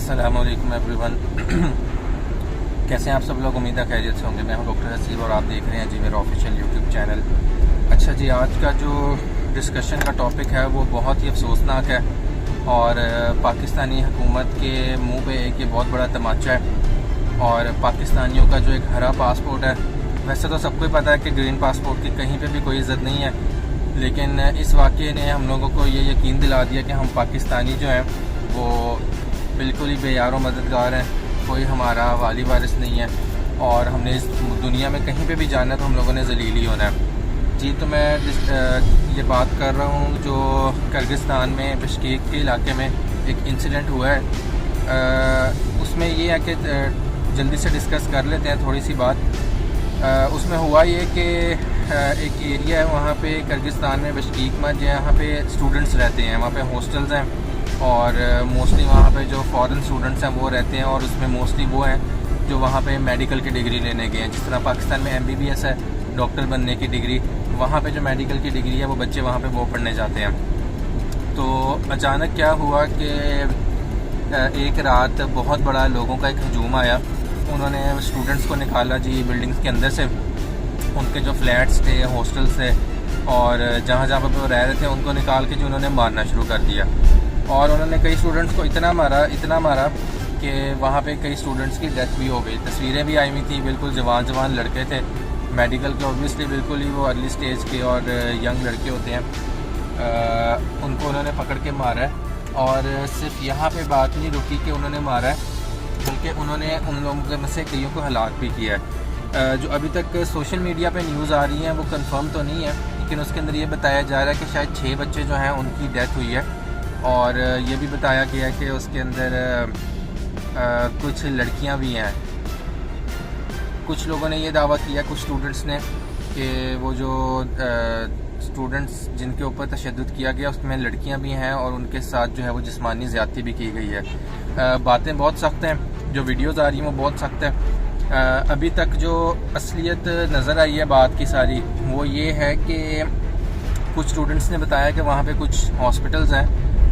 अस्सलाम वालेकुम एवरीवन। कैसे हैं आप सब लोग? उम्मीद है खैरियत से होंगे। मैं हूं डॉक्टर हसीब और आप देख रहे हैं जी मेरा ऑफिशियल यूट्यूब चैनल। अच्छा जी, आज का जो डिस्कशन का टॉपिक है वो बहुत ही अफसोसनाक है और पाकिस्तानी हुकूमत के मुंह पे एक ये बहुत बड़ा तमाचा है। और पाकिस्तानियों का जो एक हरा पासपोर्ट है, वैसे तो सबको ही पता है कि ग्रीन पासपोर्ट की कहीं पे भी कोई इज़्ज़त नहीं है, लेकिन इस वाक़े ने हम लोगों को ये यकीन दिला दिया कि हम पाकिस्तानी जो हैं वो बिल्कुल ही बेयारो मददगार हैं, कोई हमारा वाली वारिस नहीं है और हमने इस दुनिया में कहीं पे भी जाना है तो हम लोगों ने जलील ही होना है जी। तो मैं ये बात कर रहा हूँ जो किर्गिस्तान में बिश्केक के इलाके में एक इंसिडेंट हुआ है। उसमें ये है कि जल्दी से डिस्कस कर लेते हैं थोड़ी सी बात। उसमें हुआ ये कि एक एरिया है वहाँ पे किर्गिस्तान में बिश्केक में, जहाँ पे स्टूडेंट्स रहते हैं, वहाँ पे हॉस्टल्स हैं और मोस्टली वहाँ पे जो फॉरेन स्टूडेंट्स हैं वो रहते हैं और उसमें मोस्टली वो हैं जो वहाँ पे मेडिकल की डिग्री लेने गए हैं। जिस तरह पाकिस्तान में MBBS है, डॉक्टर बनने की डिग्री, वहाँ पे जो मेडिकल की डिग्री है वो बच्चे वहाँ पे वो पढ़ने जाते हैं। तो अचानक क्या हुआ कि एक रात बहुत बड़ा लोगों का एक हजूम आया। उन्होंने स्टूडेंट्स को निकाला जी बिल्डिंग्स के अंदर से, उनके जो फ्लैट्स थे, हॉस्टल्स थे और जहाँ जहाँ पर वो रह रहे थे उनको निकाल के जो उन्होंने मारना शुरू कर दिया। और उन्होंने कई स्टूडेंट्स को इतना मारा कि वहाँ पे कई स्टूडेंट्स की डेथ भी हो गई। तस्वीरें भी आई हुई थी, बिल्कुल जवान लड़के थे, मेडिकल के ऑब्वियसली बिल्कुल ही वो अर्ली स्टेज के और यंग लड़के होते हैं। उनको उन्होंने पकड़ के मारा है और सिर्फ यहाँ पे बात नहीं रुकी कि उन्होंने मारा है, बल्कि उन्होंने उन लोगों में से कईयों को हलाक भी किया है। जो अभी तक सोशल मीडिया पे न्यूज़ आ रही हैं वो कंफर्म तो नहीं है, लेकिन उसके अंदर ये बताया जा रहा है कि शायद 6 बच्चे जो हैं उनकी डेथ हुई है। और ये भी बताया गया है कि उसके अंदर कुछ लड़कियां भी हैं। कुछ लोगों ने ये दावा किया, कुछ स्टूडेंट्स ने, कि वो जो स्टूडेंट्स जिनके ऊपर तशद्दुद किया गया उसमें लड़कियां भी हैं और उनके साथ जो है वो जिस्मानी ज़्यादती भी की गई है। बातें बहुत सख्त हैं, जो वीडियोज़ आ रही हैं वो बहुत सख्त है। अभी तक जो असलियत नज़र आई है बात की सारी, वो ये है कि कुछ स्टूडेंट्स ने बताया कि वहाँ पे कुछ हॉस्पिटल्स हैं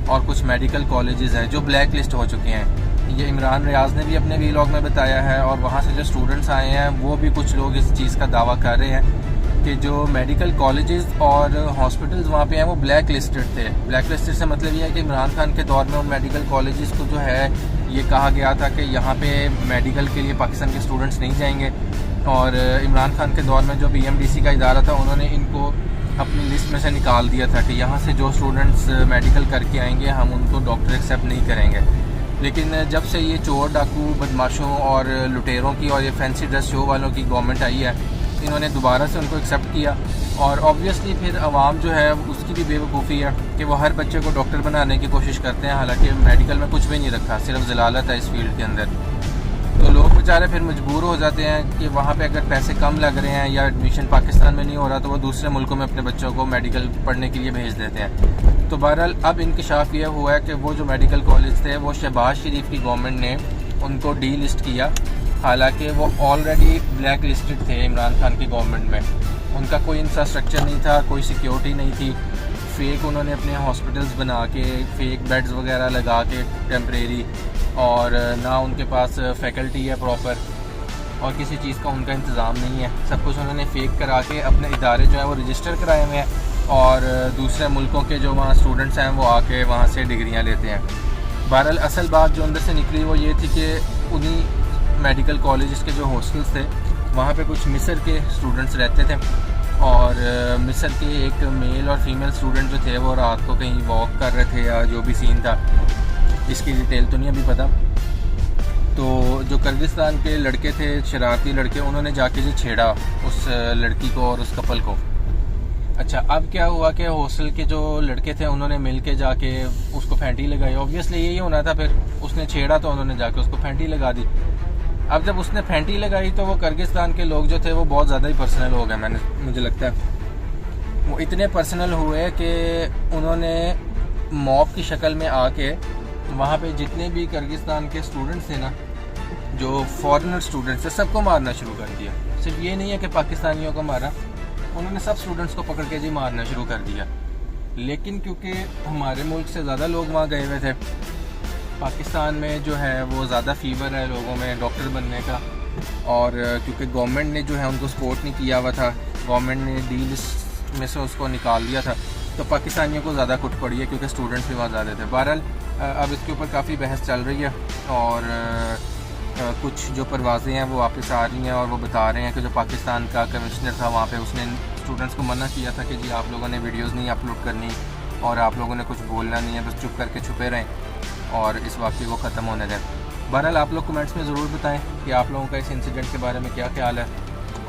और कुछ मेडिकल कॉलेजेस हैं जो ब्लैक लिस्ट हो चुके हैं। ये इमरान रियाज ने भी अपने वीलॉग में बताया है और वहाँ से जो स्टूडेंट्स आए हैं वो भी कुछ लोग इस चीज़ का दावा कर रहे हैं कि जो मेडिकल कॉलेजेस और हॉस्पिटल्स वहाँ पे हैं वो ब्लैक लिस्टेड थे। ब्लैक लिस्टेड से मतलब ये है कि इमरान खान के दौर में उन मेडिकल कॉलेजेस को जो है ये कहा गया था कि यहाँ पे मेडिकल के लिए पाकिस्तान के स्टूडेंट्स नहीं जाएंगे। और इमरान खान के दौर में जो PMDC का इदारा था उन्होंने इनको अपनी लिस्ट में से निकाल दिया था कि यहाँ से जो स्टूडेंट्स मेडिकल करके आएंगे हम उनको डॉक्टर एक्सेप्ट नहीं करेंगे। लेकिन जब से ये चोर डाकू बदमाशों और लुटेरों की और ये फैंसी ड्रेस शो वालों की गवर्नमेंट आई है, इन्होंने दोबारा से उनको एक्सेप्ट किया। और ऑब्वियसली फिर आवाम जो है उसकी भी बेवकूफ़ी है कि वो हर बच्चे को डॉक्टर बनाने की कोशिश करते हैं, हालांकि मेडिकल में कुछ भी नहीं रखा, सिर्फ जलालत है इस फील्ड के अंदर। तो लोग बेचारे फिर मजबूर हो जाते हैं कि वहाँ पे अगर पैसे कम लग रहे हैं या एडमिशन पाकिस्तान में नहीं हो रहा तो वो दूसरे मुल्कों में अपने बच्चों को मेडिकल पढ़ने के लिए भेज देते हैं। तो बहरहाल अब इंकशाफ ये हुआ है कि वो जो मेडिकल कॉलेज थे वो शहबाज शरीफ की गवर्नमेंट ने उनको डी लिस्ट किया, हालांकि वो ऑलरेडी ब्लैक लिस्टेड थे इमरान खान की गवर्नमेंट में। उनका कोई इंफ्रास्ट्रक्चर नहीं था, कोई सिक्योरिटी नहीं थी, फेक उन्होंने अपने हॉस्पिटल्स बना के, फेक बेड्स वगैरह लगा के टेम्परेरी, और ना उनके पास फैकल्टी है प्रॉपर और किसी चीज़ का उनका इंतज़ाम नहीं है। सब कुछ उन्होंने फेक करा के अपने इदारे जो है वो रजिस्टर कराए हुए हैं और दूसरे मुल्कों के जो वहाँ स्टूडेंट्स हैं वो आके वहाँ से डिग्रियाँ लेते हैं। बहरहाल असल बात जो अंदर से निकली वो ये थी कि उन्हीं मेडिकल कॉलेज़ के जो हॉस्टल्स थे वहाँ पे कुछ मिस्र के स्टूडेंट्स रहते थे और मिस्र के एक मेल और फीमेल स्टूडेंट जो थे वो रात को कहीं वॉक कर रहे थे या जो भी सीन था, इसकी डिटेल तो नहीं अभी पता। तो जो किर्गिस्तान के लड़के थे, शरारती लड़के, उन्होंने जाके जो छेड़ा उस लड़की को और उस कपल को। अच्छा, अब क्या हुआ कि हॉस्टल के जो लड़के थे उन्होंने मिल के जाके उसको फैंटी लगाई। ऑब्वियसली यही होना था, फिर उसने छेड़ा तो उन्होंने जाके उसको फैंटी लगा दी। अब जब उसने फैंटी लगाई तो वो किर्गिस्तान के लोग जो थे वो बहुत ज़्यादा ही पर्सनल हो गए। मुझे लगता है वो इतने पर्सनल हुए कि उन्होंने मॉब की शक्ल में आके वहाँ पे जितने भी किर्गिस्तान के स्टूडेंट्स थे ना, जो फॉरेनर स्टूडेंट्स थे, सबको मारना शुरू कर दिया। सिर्फ ये नहीं है कि पाकिस्तानियों को मारा, उन्होंने सब स्टूडेंट्स को पकड़ के जी मारना शुरू कर दिया। लेकिन क्योंकि हमारे मुल्क से ज़्यादा लोग वहाँ गए हुए थे पाकिस्तान में जो है वो ज़्यादा फीवर है लोगों में डॉक्टर बनने का, और क्योंकि गवर्नमेंट ने जो है उनको सपोर्ट नहीं किया हुआ था, गवर्नमेंट ने डील में से उसको निकाल दिया था, तो पाकिस्तानियों को ज़्यादा कुट पड़ी है क्योंकि स्टूडेंट्स भी बहुत ज़्यादा थे। बहरहाल अब इसके ऊपर काफ़ी बहस चल रही है, और कुछ जो परवाज़ें हैं वो वापस आ रही हैं, और वो बता रहे हैं कि जो पाकिस्तान का कमिश्नर था वहाँ पे उसने स्टूडेंट्स को मना किया था कि जी आप लोगों ने वीडियोस नहीं अपलोड करनी और आप लोगों ने कुछ बोलना नहीं है, बस चुप करके छुपे रहें और इस वाक़े को ख़त्म होने दें। बहरहाल आप लोग कमेंट्स में ज़रूर बताएं कि आप लोगों का इस इंसिडेंट के बारे में क्या ख्याल है,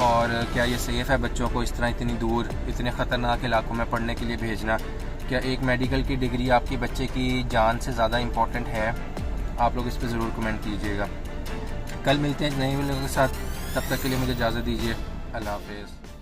और क्या ये सेफ़ है बच्चों को इस तरह इतनी दूर इतने ख़तरनाक इलाकों में पढ़ने के लिए भेजना। क्या एक मेडिकल की डिग्री आपकी बच्चे की जान से ज़्यादा इम्पॉर्टेंट है? आप लोग इस पर ज़रूर कमेंट कीजिएगा। कल मिलते हैं नए वीडियो के साथ, तब तक के लिए मुझे इजाज़त दीजिए। अल्लाह हाफ़िज़।